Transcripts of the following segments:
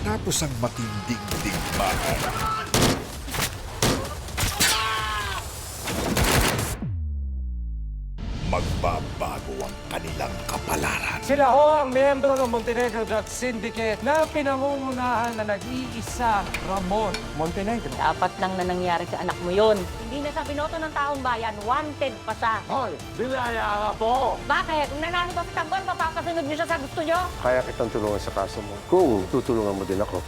Matapos ang matinding digmaan, magbabago ang kanilang kapalaran. Sila ho ang miyembro ng Montenegro Drug Syndicate na pinangungunahan na nag-iisa Ramon Montenegro. Dapat lang na nangyari sa anak mo yun. Hindi na sa binoto ng taong bayan, wanted pa siya. Hoy, binaya ka po! Bakit? Kung nanalo ba sa tanggol, mapapasunod niyo siya sa gusto niyo? Kaya kitang tulungan sa kaso mo. Kung tutulungan mo din ako.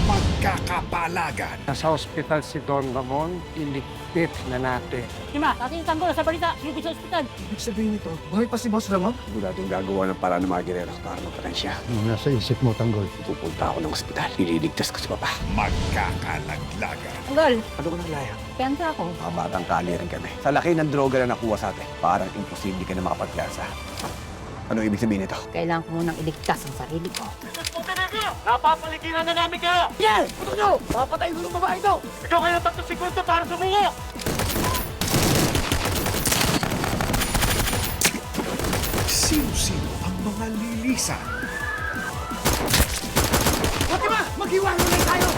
Magkakapalagan Nasa ospital si Don Ramon, iligpit na natin. Hima, kasi yung tanggol sa balita, silupin sa ospital. Ibig sabihin nito, buhay pa si Boss Ramon? Siguradong gagawa ng paraan ng mga gineros para mapatay siya. Nasa isip mo, Tanggol. Pupunta ako ng ospital. Ililigtas ko si Papa. magkakalaglagan. Tanggol, Ano ko nang laya? pensa ako. Mga batang kali rin kami. Sa laki ng droga na nakuha sa atin, parang imposible ka na makapagpiasa. Ano ibig sabihin nito? Kailangan ko munang iligtas ang sarili ko. Napapaligiran na namin kayo! Yes! Puto nyo! Papatay ko ng babae ito! Ikaw kayo 350 para sumungo! Sino-sino ang mga lilisan? Fatima! Maghiwalay tayo!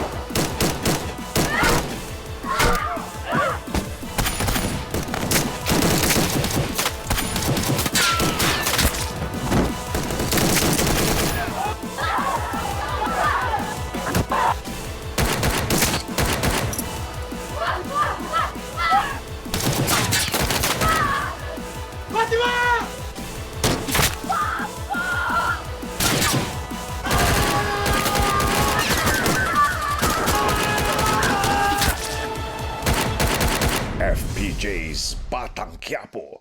FPJ's Batang Quiapo.